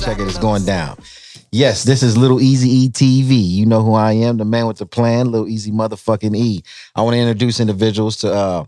check it. It's going down. Yes, this is lilEazy E TV. You know who I am, the man with the plan, lilEazy motherfucking E. I want to introduce individuals to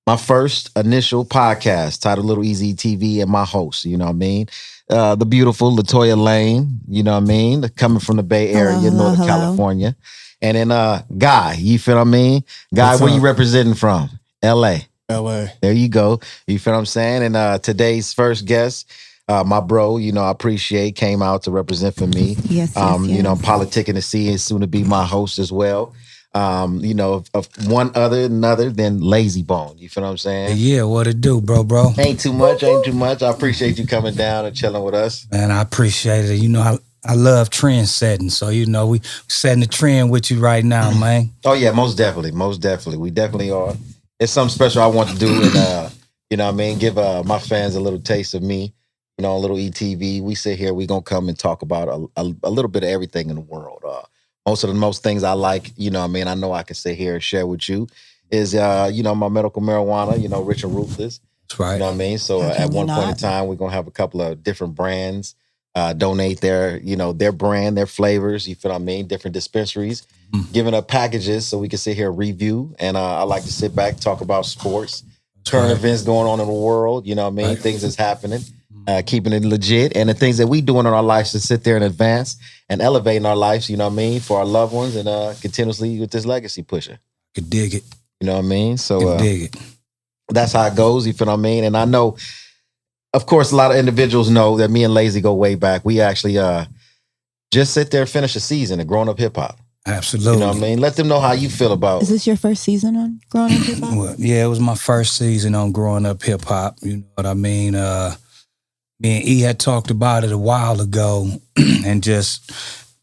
my first initial podcast titled lilEazy E TV and my host, you know what I mean? The beautiful Latoya Lane, you know what I mean? Coming from the Bay Area, Northern California. And then Guy, you feel what I mean? Guy, where you representing from? LA. LA. There you go. You feel what I'm saying? And today's first guest, my bro, you know, I appreciate, came out to represent for me. Yes. You know, politicking to see and soon to be my host as well. You know, of one other than Layzie Bone. You feel what I'm saying? Yeah, what it do, bro? Ain't too much. I appreciate you coming down and chilling with us. Man, I appreciate it. You know, I love trend setting. So, you know, we setting the trend with you right now, man. Oh, yeah, most definitely. We definitely are. It's something special I want to do and, you know what I mean, give my fans a little taste of me, you know, a little ETV. We sit here, we going to come and talk about a little bit of everything in the world. Most things I like, you know what I mean, I know I can sit here and share with you is, you know, my medical marijuana, you know, Rich and Ruthless. That's right. You know what I mean? So at one point in time, we're going to have a couple of different brands donate their, you know, their brand, their flavors, you feel what I mean? Different dispensaries, giving up packages so we can sit here and review. And I like to sit back, talk about sports, current events going on in the world, you know what I mean? Things that's happening, keeping it legit, and the things that we doing in our lives to sit there and advance and elevate in our lives, you know what I mean, for our loved ones and continuously with this legacy pusher. Could dig it. You know what I mean? So Could dig it. That's how it goes, you feel what I mean? And I know, of course, a lot of individuals know that me and Layzie go way back. We actually just sit there and finish a season of Growing Up Hip Hop. Absolutely. You know what I mean? Let them know how you feel about. Is this your first season on Growing Up Hip Hop? Well, yeah, it was my first season on Growing Up Hip Hop. You know what I mean? Me and E had talked about it a while ago, and just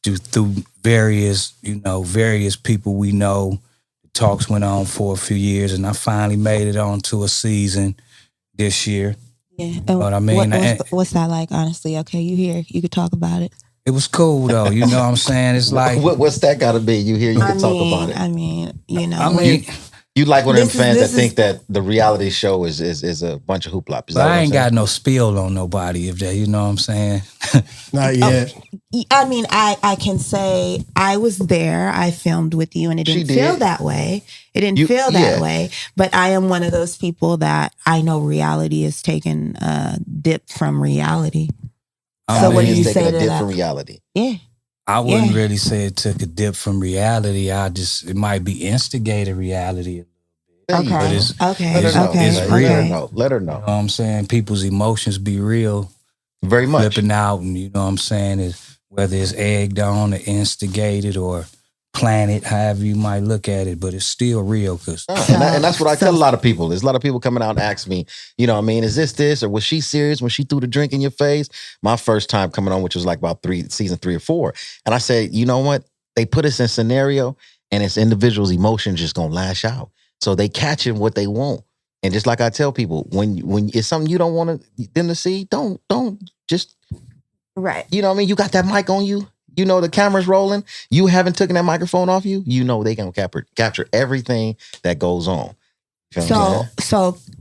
through various people we know, the talks went on for a few years, and I finally made it onto a season this year. Yeah. You know what I mean? What's that like, honestly? Okay, you here. You could talk about it. It was cool, though. You know what I'm saying? It's like... What's that got to be? You hear, you can talk about it. I mean, you know. I mean... You like one of them fans that think that the reality show is a bunch of hoopla. I ain't got no spill on nobody, if that, you know what I'm saying? Not yet. I mean, I can say I was there. I filmed with you, and it didn't feel that way. It didn't feel that way. But I am one of those people that I know reality is taking a dip from reality. So what do you say to that? From reality. Yeah. I wouldn't really say it took a dip from reality. It might be instigated reality. Okay. But it's real. Let her know. You know what I'm saying? People's emotions be real. Very much. Flipping out, and you know what I'm saying? Whether it's egged on or instigated or planted, however you might look at it, but it's still real. And that's what I tell a lot of people. There's a lot of people coming out and ask me, you know what I mean, is this, or was she serious when she threw the drink in your face? My first time coming on, which was like about season 3 or 4. And I said, you know what? They put us in scenario and it's individuals' emotions just going to lash out. So they catching what they want. And just like I tell people, when it's something you don't want them to see, don't just, right. You know what I mean? You got that mic on you. You know the camera's rolling. You haven't taken that microphone off you. You know they can capture everything that goes on. So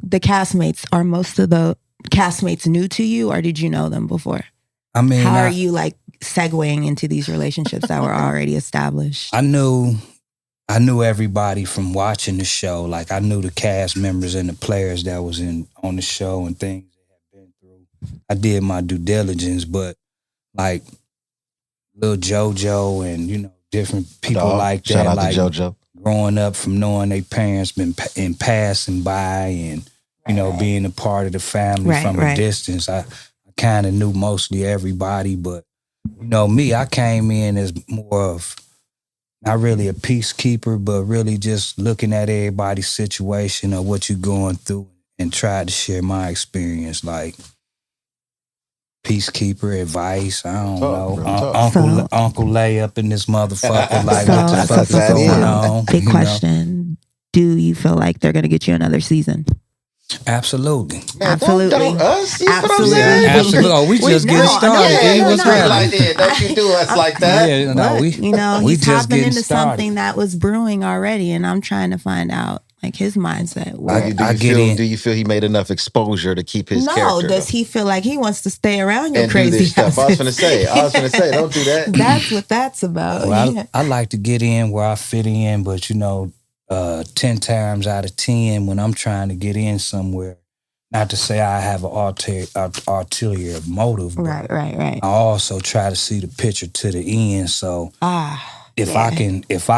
the castmates, are most of the castmates new to you, or did you know them before? I mean, how are you like segueing into these relationships that were already established? I knew everybody from watching the show. Like I knew the cast members and the players that was on the show and things they had been through. I did my due diligence, but like Lil JoJo and, you know, different people like that. Shout out like to JoJo. Growing up from knowing their parents been in passing by and, you know, being a part of the family from a distance. I kind of knew mostly everybody, but, you know, me, I came in as more of not really a peacekeeper, but really just looking at everybody's situation or what you're going through and tried to share my experience. Like, peacekeeper advice. I don't know. Uncle Lay up in this motherfucker. Like, what the fuck is going on? Big question. Do you feel like they're going to get you another season? Absolutely. Man, absolutely. Don't us. You Absolutely. Absolutely. Oh, we just getting started. Don't you do us like that. Yeah, no, he's we tapping into started. something that was brewing already, and I'm trying to find out. Like his mindset. Do you feel he made enough exposure to keep his character? No, does he feel like he wants to stay around your crazy stuff? I was gonna say, don't do that. That's what that's about. Well, I like to get in where I fit in, but 10 times out of 10, when I'm trying to get in somewhere, not to say I have an ulterior motive, but right. I also try to see the picture to the end. So if I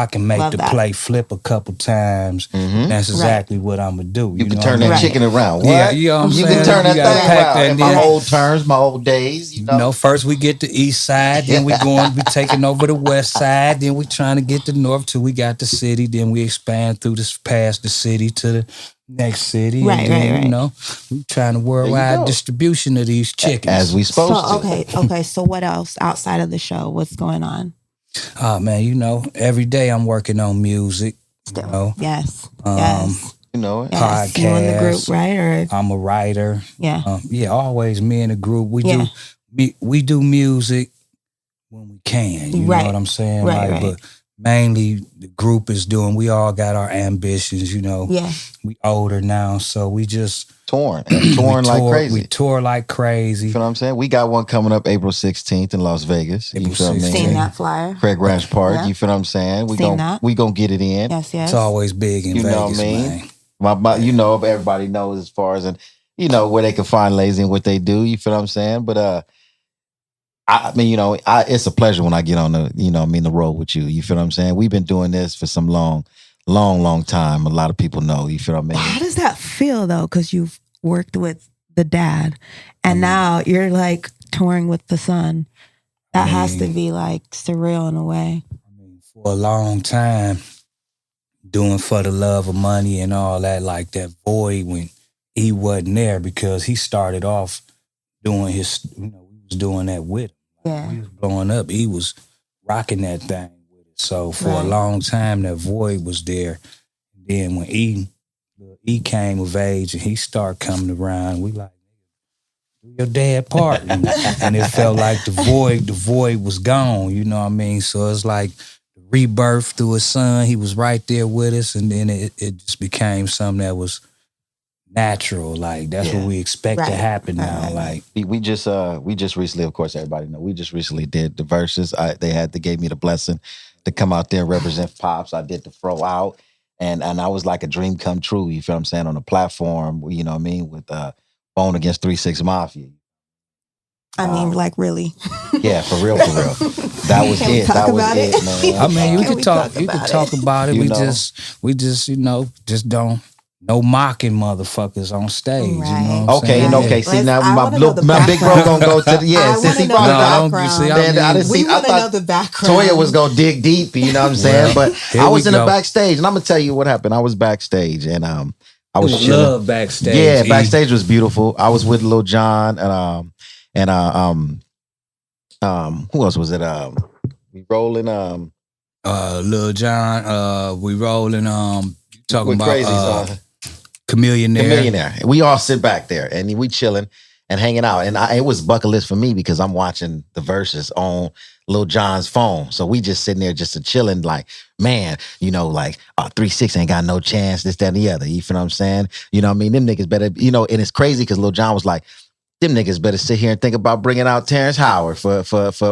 can make the play flip a couple times, that's exactly what I'm gonna do. You can turn that chicken around. What? Yeah, you know what I'm saying? You can turn that thing around. In my old terms, my old days, first we get the east side, then we taking over the west side, then we trying to get the north till we got the city, then we expand through this past the city to the next city. Right. We trying to worldwide distribution of these chickens. As we supposed to. Okay. So what else outside of the show? What's going on? Oh man, every day I'm working on music. Still. Yes. Yes. Podcast. You in the group, right? Or I'm a writer. Yeah. Always me in the group. We do music when we can. You know what I'm saying? Right. But mainly the group is doing. We all got our ambitions. Yeah. We older now, so we just touring like crazy. We tour like crazy. You know what I'm saying? We got one coming up April 16th in Las Vegas. You feel me? Seen that flyer. Craig Ranch Park. Yeah. You feel what I'm saying? We gonna get it in. Yes. It's always big in Vegas. Know what I mean? Everybody knows as far as where they can find Layzie and what they do. You feel what I'm saying? But it's a pleasure when I get on the road with you. You feel what I'm saying? We've been doing this for some long time. A lot of people know. You feel what I mean? How does that feel though? Because you've worked with the dad, and now you're like touring with the son. That has to be like surreal in a way. For a long time, doing for the love of money and all that, like that void when he wasn't there, because he started off doing his, we was doing that with him. Yeah. He was blowing up. He was rocking that thing with it. So for a long time, that void was there. Then when he came of age and he started coming around, we like, do your dad part. And it felt like the void was gone, you know what I mean? So it's like rebirth through his son. He was right there with us, and then it just became something that was natural. Like that's what we expect to happen now. Like we just recently, of course, everybody know, we just recently did the verses. They gave me the blessing to come out there and represent Pops. I did the throw out, and I was like a dream come true. You feel what I'm saying? On the platform, you know what I mean, with Bone against 3-6 Mafia. I mean, like really? Yeah, for real. That was it. That was it, man. I mean, you could talk about it. We just just don't. No mocking motherfuckers on stage. Right. You know what I'm saying? Okay. See, now my big bro gonna go to the since he brought it up. We want to know the background. Toya was gonna dig deep. You know what I'm saying? But I was in the backstage, and I'm gonna tell you what happened. I was backstage, and I was chilling. Love backstage. Yeah, backstage was beautiful. I was with Lil Jon and who else was it? We rolling Lil Jon. We rolling talking with about Crazy Chameleonaire. We all sit back there and we chilling and hanging out. And it was bucket list for me because I'm watching the verses on Lil Jon's phone. So we just sitting there just chilling like, man, 3-6 ain't got no chance, this, that, and the other. You feel what I'm saying? You know what I mean? Them niggas better, and it's crazy because Lil Jon was like, them niggas better sit here and think about bringing out Terrence Howard for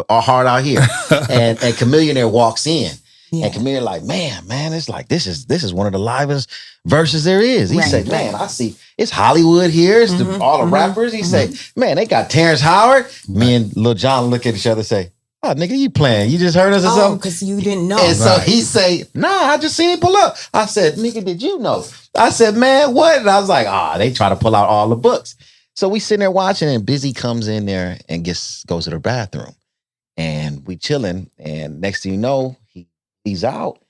our Hard Out Here. and Chameleonaire walks in. Yeah. And Chameleonaire like, man, it's like, this is one of the livest verses there is. He said, man, I see, it's Hollywood here. It's all the rappers. He say, man, they got Terrence Howard. Me and Lil Jon look at each other and say, oh, nigga, you playing? You just heard us or something? Because you didn't know. And so he say, nah, I just seen him pull up. I said, nigga, did you know? I said, man, what? And I was like, they try to pull out all the books. So we sitting there watching, and Bizzy comes in there and goes to the bathroom. And we chilling, and next thing you know, he's out.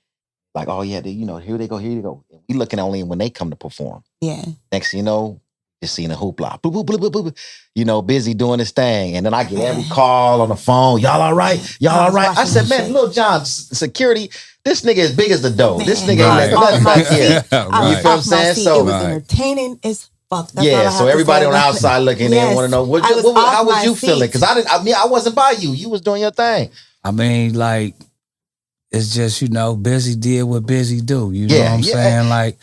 Like, oh yeah, here they go. And we looking only when they come to perform. Yeah. Next thing you know, just seeing a hoopla. Boop, boop, boop, boop, boop. Bizzy doing his thing. And then I get every call on the phone. Y'all all right? Y'all all right? I said, man, Lil Jon, security, this nigga is big as the dough. This nigga ain't nothing back here. You feel what I'm saying? So it was entertaining as fuck. So everybody on the outside looking in want to know how was you feeling? Because I wasn't by you. You was doing your thing. I mean, like, it's just, Bizzy did what Bizzy do. You know what I'm saying? Like,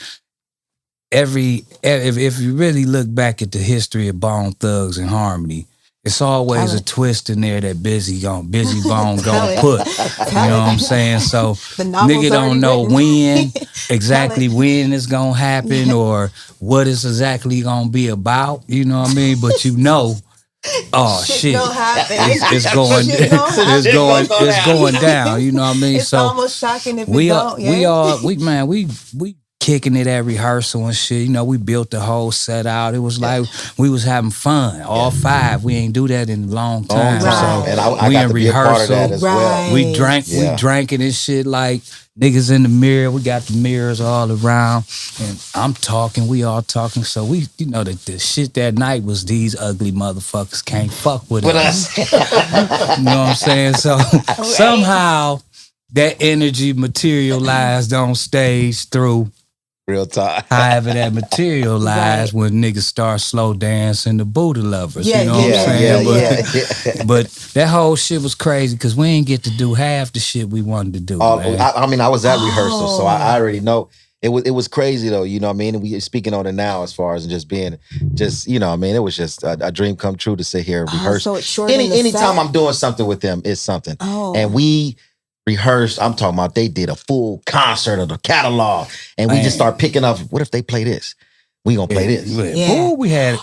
if you really look back at the history of Bone Thugs and Harmony, it's always a twist in there that Bizzy Bone gonna put. You know what I'm saying? So nigga don't know when exactly when it's gonna happen or what it's exactly gonna be about. You know what I mean? But you know. Oh shit! It's going down. You know what I mean? It's so almost shocking if it don't. Yeah? We kicking it at rehearsal and shit. You know, we built the whole set out. It was like we was having fun. All five. We ain't do that in a long time. So and I got to be a part of that as well. We drank it and shit like niggas in the mirror. We got the mirrors all around, and I'm talking. We all talking. So we, you know, the shit that night was these ugly motherfuckers can't fuck with us. You know what I'm saying? So somehow that energy materialized on stage through. Real talk. However that materialized when niggas start slow dancing the Buddha lovers. You know what I'm saying? But that whole shit was crazy because we ain't get to do half the shit we wanted to do. I mean, I was at rehearsal, so I already know. It was crazy though, you know what I mean? And we speaking on it now as far as just being you know what I mean? It was just a dream come true to sit here and rehearse. So it's short anytime I'm doing something with them, it's something. And we rehearsed, I'm talking about they did a full concert of the catalog and we just start picking up, what if they play this? We gonna play this. Ooh, we had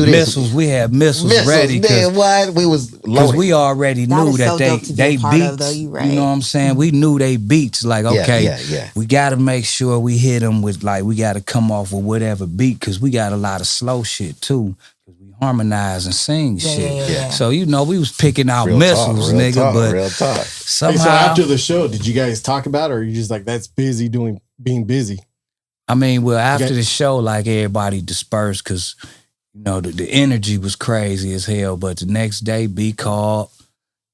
missiles. We had missiles ready. What? We was loaded. Because we already knew that they beats. You know what I'm saying? We knew they beats. Like, okay, we got to make sure we hit them with like, we got to come off with whatever beat because we got a lot of slow shit too. Harmonize and sing shit. So, you know, we was picking out missiles, nigga. But somehow. So after the show, did you guys talk about it or are you just like, that's Bizzy being busy? I mean, well, after the show, like everybody dispersed because, you know, the energy was crazy as hell. But the next day, B called,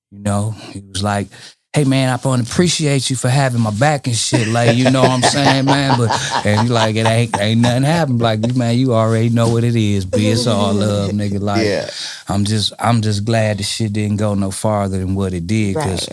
you know, he was like, hey man, I want to appreciate you for having my back and shit. Like, you know what I'm saying, man? And he like, it ain't nothing happened. Like, man, you already know what it is, B. It's all love, nigga. Like, I'm just glad the shit didn't go no farther than what it did. Cause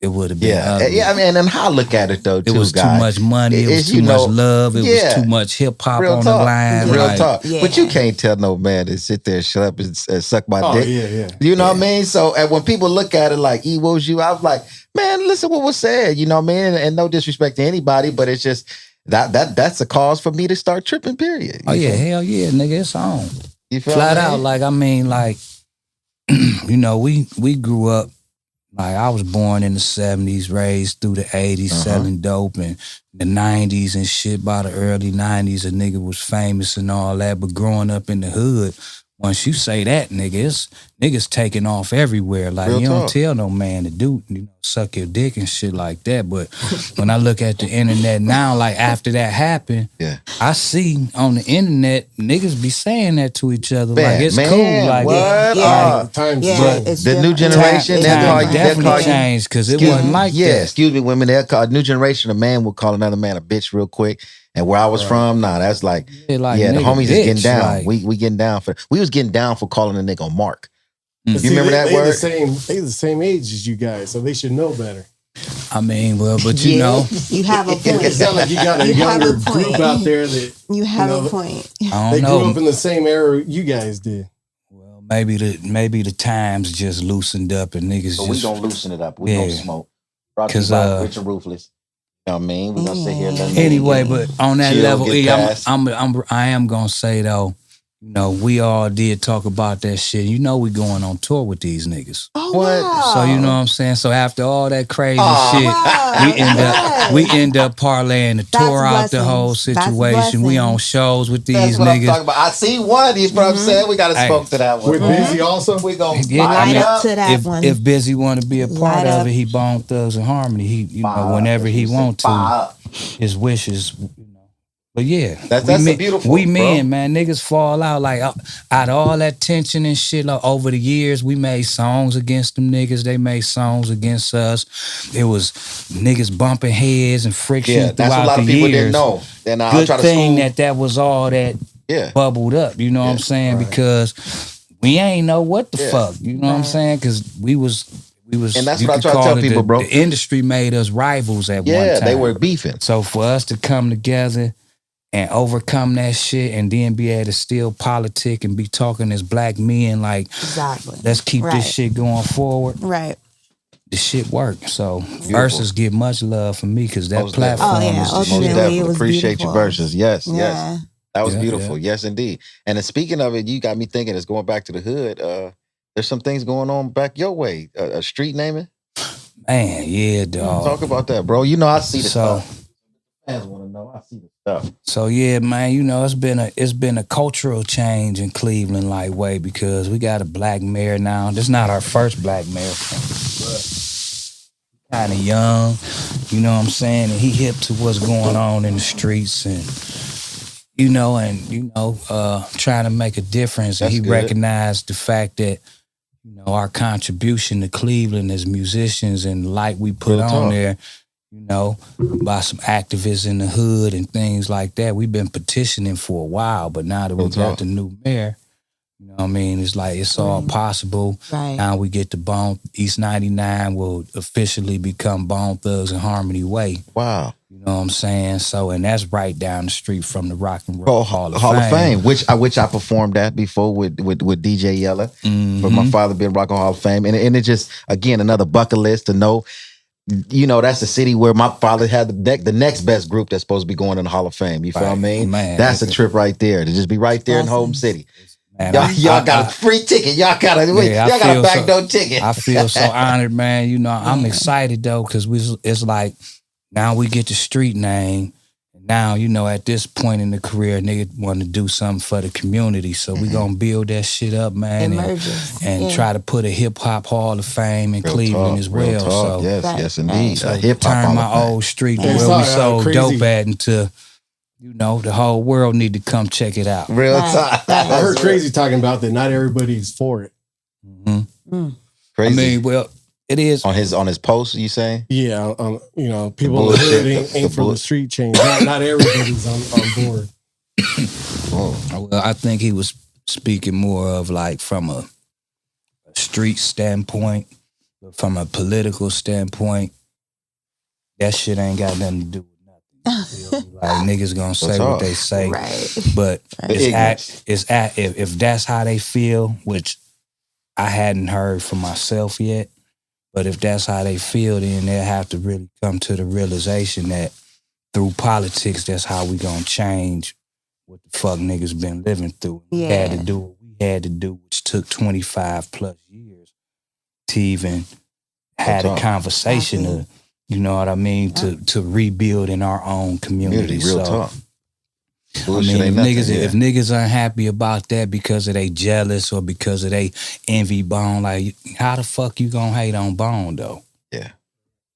it would have been ugly. I mean, and how I look at it though, too, it was guys. Too much money. It was too much love. It was too much hip hop on the line. Real talk. But you can't tell no man to sit there, shut up, and suck my dick. You know what I mean? So, and when people look at it like, E was you, I was like, man, listen what was said. You know what I mean? And no disrespect to anybody, but it's just that's a cause for me to start tripping. Period. Oh yeah, hell yeah, nigga, it's on. You feel flat out? Like, I mean, like, you know, we grew up. Like, I was born in the 70s, raised through the 80s, selling dope, and the 90s and shit. By the early 90s, a nigga was famous and all that. But growing up in the hood, once you say that, nigga, niggas taking off everywhere. Like, you don't tell no man to do, you know, suck your dick and shit like that. But when I look at the internet now, like, after that happened, I see on the internet, niggas be saying that to each other. Like, it's cool. Like, the new generation, they'll definitely changed because it wasn't like that. Excuse me, women, they'll call new generation, a man will call another man a bitch real quick. And where I was from, that's like, the homies is getting down. Like, we getting down for, we was getting down for calling a nigga Mark. You remember that word? They the same age as you guys, so they should know better. I mean, well, but you know. You have a point. It sounds like you got a younger group out there that. You have a point. They grew up in the same era you guys did. Well, maybe the times just loosened up and niggas so we gonna loosen it up. We gonna smoke. Because Rich and Ruthless. You know what I mean? We're gonna sit here. Anyway, but on that level, I am gonna say though, you know, we all did talk about that shit. You know, we going on tour with these niggas. Oh, wow. So you know what I'm saying? So after all that crazy shit, we end up parlaying the tour out the whole situation. We on shows with these niggas. I'm talking about. I see one. You know what I'm saying? We gotta smoke to that one. We're Bizzy also. We gonna light up to that one. If Bizzy want to be a part of it, he Bone Thugs and Harmony. He, you know, whenever he want to, his wishes. But yeah, that's a beautiful. We men, man, niggas fall out like out of all that tension and shit. Like, over the years, we made songs against them niggas. They made songs against us. It was niggas bumping heads and friction throughout the years. That's what a lot of people didn't know. And Good thing that was all that bubbled up. You know what I'm saying? Right. Because we ain't know what the fuck. You know what I'm saying? Because we was. And that's what I try to tell people, bro. The industry made us rivals at one time. Yeah, they were beefing. So for us to come together and overcome that shit and then be able to still politic and be talking as black men like, exactly. Let's keep this shit going forward. Right. The shit worked. So Versus get much love from me because that platform is the most shit. definitely. Appreciate your Versus. Yes, yeah. yes. That was beautiful. Yeah. Yes, indeed. And then speaking of it, you got me thinking it's going back to the hood. There's some things going on back your way. A street naming? Man, yeah, dog. Talk about that, bro. You know, I see the stuff. Fans want to know. I see the stuff. So yeah, man, you know, it's been a cultural change in Cleveland like way because we got a black mayor now. This is not our first black mayor, but kind of young, you know what I'm saying? And he hip to what's going on in the streets and trying to make a difference. That's and he good. recognized the fact that, you know, our contribution to Cleveland as musicians and the light we put on there, you know, by some activists in the hood and things like that. We've been petitioning for a while, but now that we got the new mayor, you know what I mean? It's like, it's all possible. Right. Now we get to Bone. East 99 will officially become Bone Thugs and Harmony Way. Wow. You know what I'm saying? So, and that's right down the street from the Rock and Roll Hall of Fame. Which I performed at before with DJ Yella. Mm-hmm. But my father being Rock and Roll Hall of Fame. And it just, again, another bucket list to know. You know, that's the city where my father had the next best group that's supposed to be going in the Hall of Fame. You feel what I mean? Man, that's a trip right there to just be right there in home city. Man, y'all got a free ticket. Y'all got a back door ticket. I feel so honored, man. You know, I'm excited though because it's like now we get the street name. Now, you know, at this point in the career, nigga want to do something for the community. So we gonna build that shit up, man, and try to put a hip hop Hall of Fame in Cleveland as well. So yes, indeed. So hip hop turn my old street where we sold dope at into, you know, the whole world need to come check it out. Real talk. I heard Crazy talking about that. Not everybody's for it. Mm-hmm. Crazy. I mean, well, it is on his post. You saying? Yeah, you know, people in the hood ain't for the street change. Not everybody's on board. Well, I think he was speaking more of like from a street standpoint, but from a political standpoint, that shit ain't got nothing to do. Like niggas gonna say what they say, but if that's how they feel, which I hadn't heard for myself yet, but if that's how they feel, then they'll have to really come to the realization that through politics, that's how we gonna change what the fuck niggas been living through. We had to do what we had to do, which took 25 plus years to even have a conversation of, you know what I mean, to rebuild in our own community. Real talk. I mean, if niggas unhappy about that because of they jealous or because of they envy Bone, like, how the fuck you gonna hate on Bone, though? Yeah.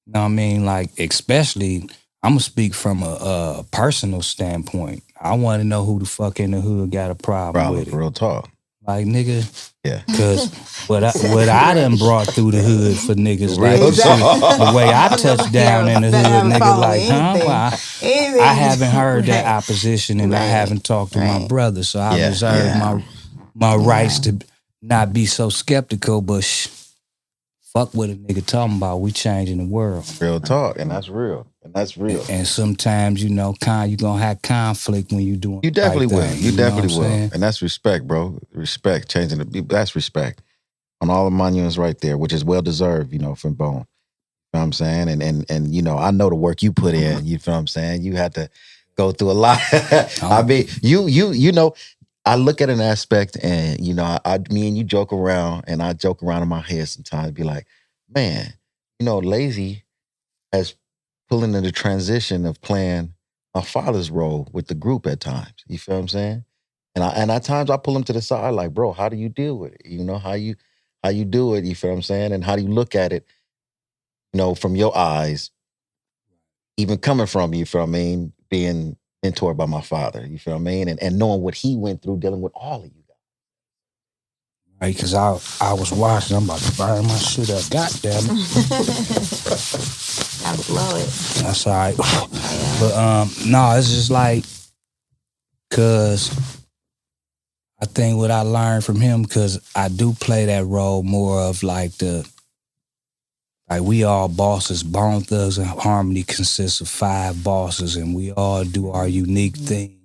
You know what I mean? Like, especially, I'm gonna speak from a personal standpoint. I want to know who the fuck in the hood got a problem with it. Real talk. Like, nigga, yeah, because what I done brought through the hood for niggas, like the way I touched down in the hood, nigga, like, well, I haven't heard that opposition, and I haven't talked to my brother, so I reserve my rights to not be so skeptical, but fuck what a nigga talking about. We changing the world. Real talk, and that's real. And sometimes, you know, you gonna have conflict when you doing. You definitely will. Thing, you definitely will. Saying? And that's respect, bro. Respect. Changing that's respect. On all the monuments right there, which is well deserved, you know, from Bone. You know what I'm saying? And you know, I know the work you put in, you know what I'm saying? You had to go through a lot. I mean, you know, I look at an aspect and, you know, me and you joke around, and I joke around in my head sometimes, be like, man, you know, Layzie has pulling in the transition of playing my father's role with the group at times. You feel what I'm saying? And at times I pull him to the side like, bro, how do you deal with it? You know, how you do it, you feel what I'm saying? And how do you look at it, you know, from your eyes, even coming from, you feel what I mean, being mentored by my father, you feel what I mean? And knowing what he went through dealing with all of you guys. Right, because I was watching, I'm about to burn my shit up. God damn it. I'll blow it. That's all right. But no, it's just like, cause I think what I learned from him, cause I do play that role more of like we all bosses. Bone Thugs and Harmony consists of 5 bosses, and we all do our unique thing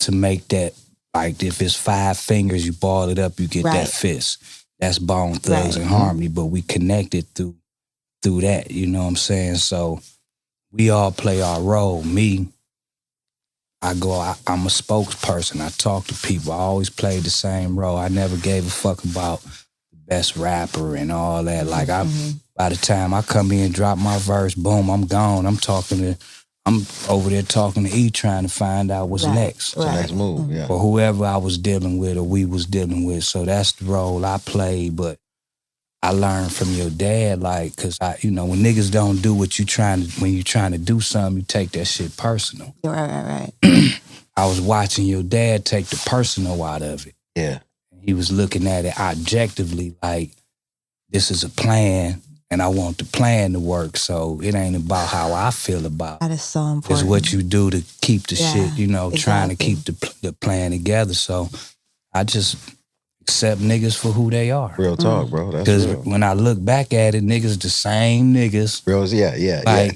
to make that, like if it's 5 fingers, you ball it up, you get that fist. That's Bone Thugs and Harmony, but we connected through that, you know what I'm saying? So we all play our role. Me, I'm a spokesperson. I talk to people. I always played the same role. I never gave a fuck about the best rapper and all that. Like by the time I come in and drop my verse, boom, I'm gone. I'm over there talking to E, trying to find out what's next. The next move, yeah. Or whoever I was dealing with or we was dealing with. So that's the role I played. But I learned from your dad, like, cause when niggas don't do what when you trying to do something, you take that shit personal. Right. I was watching your dad take the personal out of it. Yeah. He was looking at it objectively, like, this is a plan, and I want the plan to work. So it ain't about how I feel about it. That is so important. It's what you do to keep the shit, exactly. Trying to keep the plan together. So I just accept niggas for who they are. Real talk, bro. Because when I look back at it, niggas the same niggas. Real, yeah.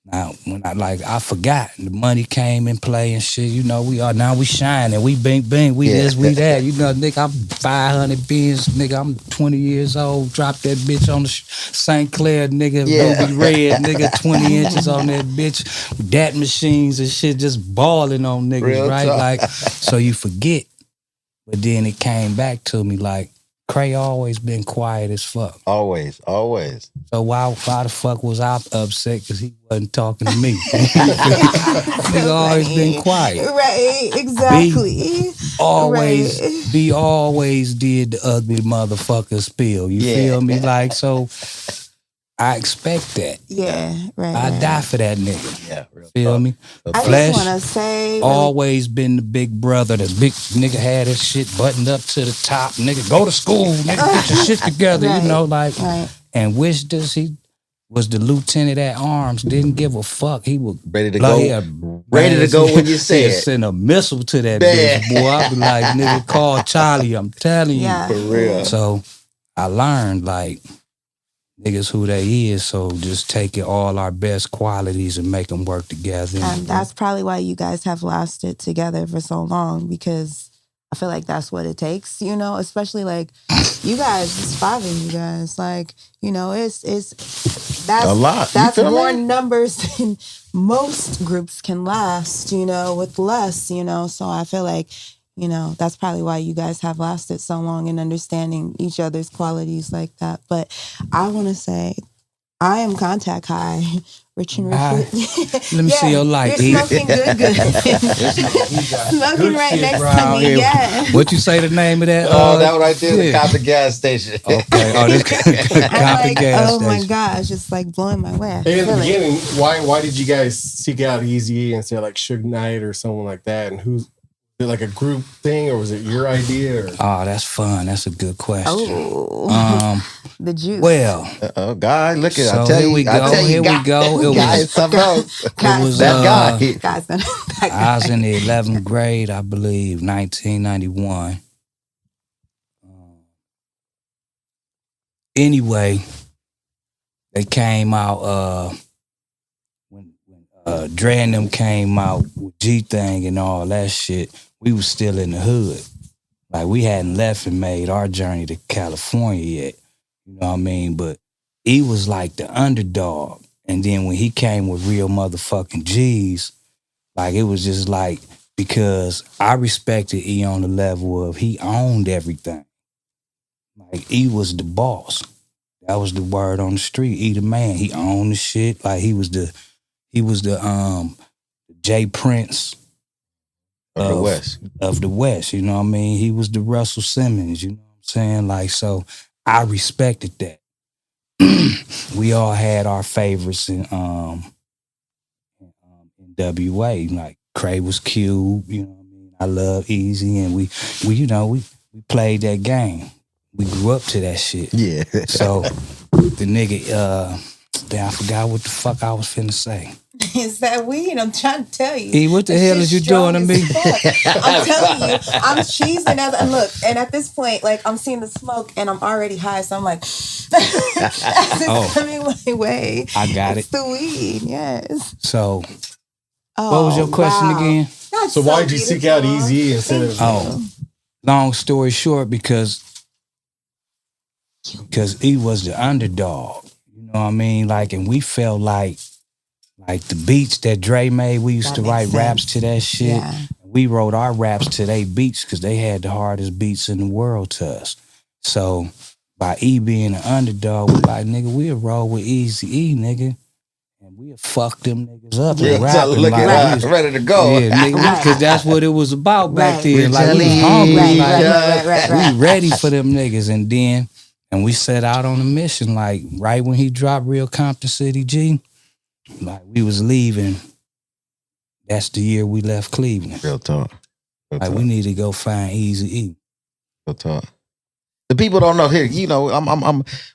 Now, when I forgot, the money came in play and shit, now we shining, we bing, we this, we that, nigga, I'm 500 bins, nigga, I'm 20 years old, drop that bitch on the St. Clair, nigga, Ruby Red, nigga, 20 inches on that bitch, dat machines and shit just balling on niggas, real right? Talk. Like, so you forget. But then it came back to me like, Cray always been quiet as fuck. Always. So why the fuck was I upset because he wasn't talking to me? Nigga always been quiet. Right, exactly. B always did the ugly motherfucker spill. You feel me? Like, so I expect that. Yeah, right. I die for that nigga. Yeah, real feel talk. me? I Flesh, just want to say, always been the big brother. The big nigga had his shit buttoned up to the top. Nigga, go to school. Nigga, get your shit together. Right. And wish this he was the lieutenant at arms. Didn't give a fuck. He was ready to go. Ready to go when you said. Send a missile to that bitch, boy. I be like, nigga, call Charlie. I'm telling you, for real. So I learned like. Niggas who they is, so just take all our best qualities and make them work together. And that's probably why you guys have lasted together for so long, because I feel like that's what it takes, especially like you guys, it's 5 of you guys. Like, that's a lot. That's more numbers than most groups can last, with less, so I feel like, that's probably why you guys have lasted so long in understanding each other's qualities like that. But I want to say, I am contact high, rich and Let me see your light. You're smoking good. Smoking right next to me, yeah. What you say the name of that? That one right there, the Compton gas station. Okay, this Compton gas station. Oh my gosh, it's like blowing my way. Hey, in the beginning, why did you guys seek out Eazy E instead of like Suge Knight or someone like that? And who's it, like a group thing, or was it your idea? Or? Oh, that's fun. That's a good question. The juice. Well, God, look at so I tell here you, we go. It was something else. It was that guy. I was in the 11th grade, I believe, 1991. Anyway, they came out when Dre and them came out with G-Thing and all that shit. We was still in the hood. Like, we hadn't left and made our journey to California yet. You know what I mean? But he was like the underdog. And then when he came with real motherfucking G's, like, it was just like, because I respected E on the level of he owned everything. Like, he was the boss. That was the word on the street. E the man. He owned the shit. Like, he was the Jay Prince of the West, you know what I mean? He was the Russell Simmons, you know what I'm saying? Like, so I respected that. We all had our favorites in WA. Like, Cray was Q, you know what I mean? I love Eazy, and we played that game. We grew up to that shit. Yeah. So the nigga, I forgot what the fuck I was finna say. Is that weed? I'm trying to tell you. E, what the hell is you doing to me? I'm telling you, I'm cheesing as and look, and at this point, like, I'm seeing the smoke and I'm already high, so I'm like, it's coming my way. I got it's the weed, yes. So, what was your question again? So why did you seek out Eazy E instead of? Long story short, because he was the underdog. You know what I mean? Like, and we felt like the beats that Dre made, we used to write raps to that shit. Yeah. We wrote our raps to they beats because they had the hardest beats in the world to us. So by E being an underdog, we like, nigga, we'll roll with Eazy E, nigga. And we'll fuck them niggas up and rapping. Look at us, ready to go. Yeah, nigga, because that's what it was about back then. Like, we was hungry. We ready for them niggas. And we set out on a mission, like, right when he dropped Real Compton City G, like, we was leaving. That's the year we left Cleveland. Real talk. Like, we need to go find Eazy E. Real talk. The people don't know here, you know,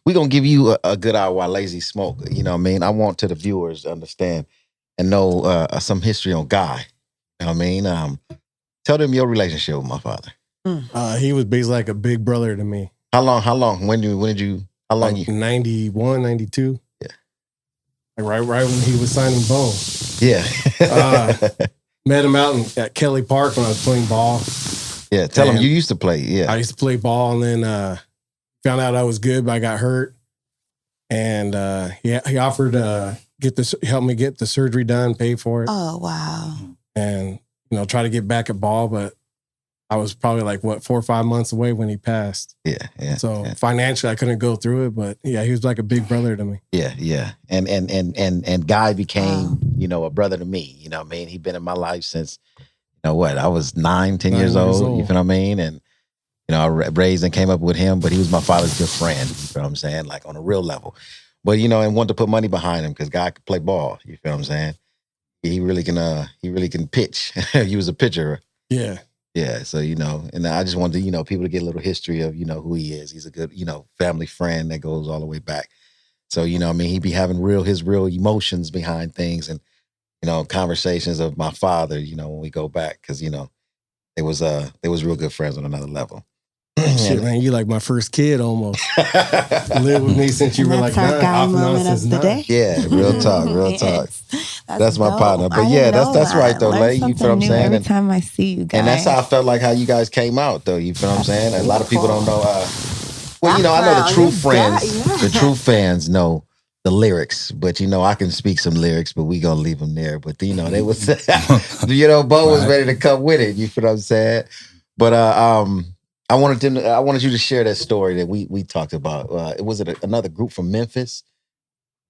we gonna give you a good hour while Layzie smoke. You know what I mean? I want to the viewers to understand and know some history on Guy. You know what I mean? Tell them your relationship with my father. He was basically like a big brother to me. How long? When did you? How long? Like 91, 92. Yeah. Like right when he was signing Bone. Yeah. Met him out at Kelly Park when I was playing ball. Yeah, tell him you used to play. Yeah, I used to play ball, and then found out I was good, but I got hurt. And he offered to help me get the surgery done, pay for it. Oh wow! And try to get back at ball, but I was probably like 4 or 5 months away when he passed. Yeah. So financially, I couldn't go through it, but yeah, he was like a big brother to me. Yeah. And Guy became a brother to me. You know what I mean? He'd been in my life since I was 9-10 years old. You feel what I mean? And I raised and came up with him, but he was my father's good friend. You feel what I'm saying? Like on a real level. But and wanted to put money behind him because Guy could play ball. You feel what I'm saying? He really can pitch. He was a pitcher. Yeah. Yeah, so and I just wanted to people to get a little history of who he is. He's a good family friend that goes all the way back. So he be having his real emotions behind things and conversations of my father. When we go back because they was real good friends on another level. Shit, man, you like my first kid almost. Lived with me since you were like 9. Guy moment of the day. Yeah, real talk. That's my partner. But yeah, that's right though, Lay. You feel what I'm saying? Every time I see you guys. And that's how I felt like how you guys came out though. You feel what I'm saying? A lot of people don't know. I know the true friends, the true fans know the lyrics, but I can speak some lyrics, but we gonna leave them there. But they was, Bo was ready to come with it. You feel what I'm saying? But I wanted you to share that story that we talked about. Was it another group from Memphis?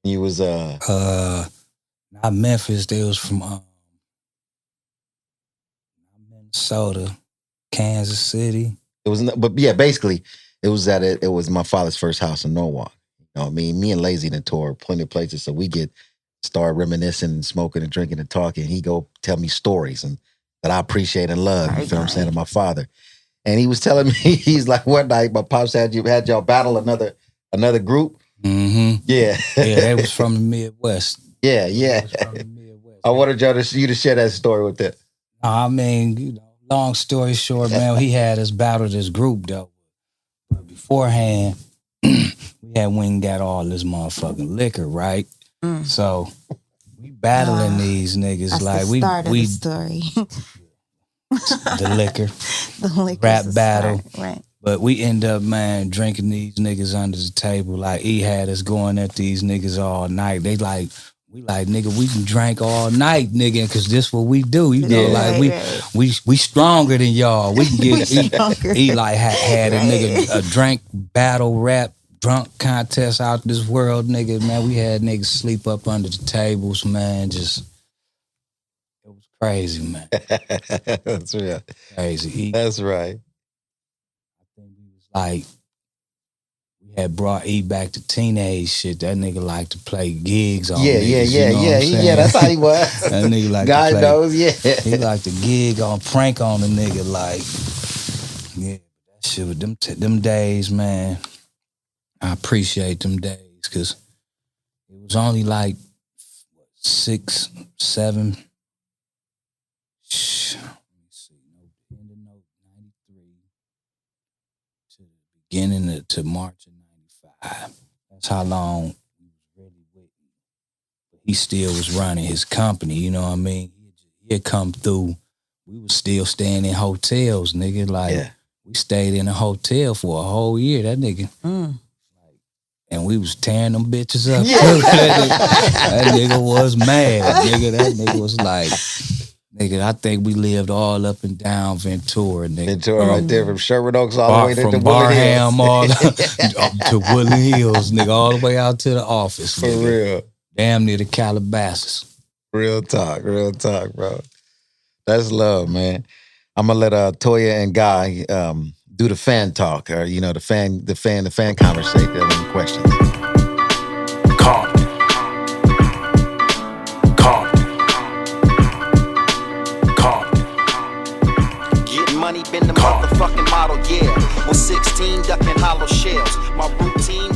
You was not Memphis. They was from Minnesota, Kansas City. It was, but yeah, basically it was it was my father's first house in Norwalk. I mean, me and Layzie done toured plenty of places, so we start reminiscing and smoking and drinking and talking. He go tell me stories and that I appreciate and love. You feel what I'm saying? To my father. And he was telling me, he's like, one night my pops had y'all battle another group. Mm-hmm. Yeah. Yeah, they was from the Midwest. Yeah. I wanted you to share that story with that. I mean, long story short, man, he had us battle this group though. But beforehand, we had went and got all this motherfucking liquor, right? So we battling these niggas that's like the start of the story. The liquor rap battle, right? But we end up, man, drinking these niggas under the table. Like he had us going at these niggas all night. We like, nigga, we can drink all night, nigga, because this what we do. We stronger than y'all. We can get he like had a nigga a drink battle rap drunk contest out this world, nigga. Man, we had niggas sleep up under the tables, man. Just it was crazy, man. That's real. Crazy. That's right. I think we was like, we had brought E back to teenage shit. That nigga like to play gigs on niggas. Yeah. That's how he was. That nigga like God to play. Knows, yeah. He like to gig on prank on a nigga. Like, yeah, that shit with them days, man. I appreciate them days because it was only like 6, 7. Let me see. End of 93 to the beginning to March of 95. That's how long he was really with me. But he still was running his company, you know what I mean? He'd come through. we was still staying in hotels, nigga. Like, we stayed in a hotel for a whole year. That nigga. And we was tearing them bitches up. That nigga was mad, nigga. That nigga was like, nigga, I think we lived all up and down Ventura, nigga. Ventura right there from Sherwood Oaks all the way to Woodland Barham all Hills. up to Woodland Hills, nigga, all the way out to the office, For nigga. real. Damn near the Calabasas. Real talk, bro. That's love, man. I'm gonna let Toya and Guy do the fan talk, or the fan conversation. Any questions? Compton. Getting money been the motherfucking model, yeah. Was 16 ducking hollow shells. My routine.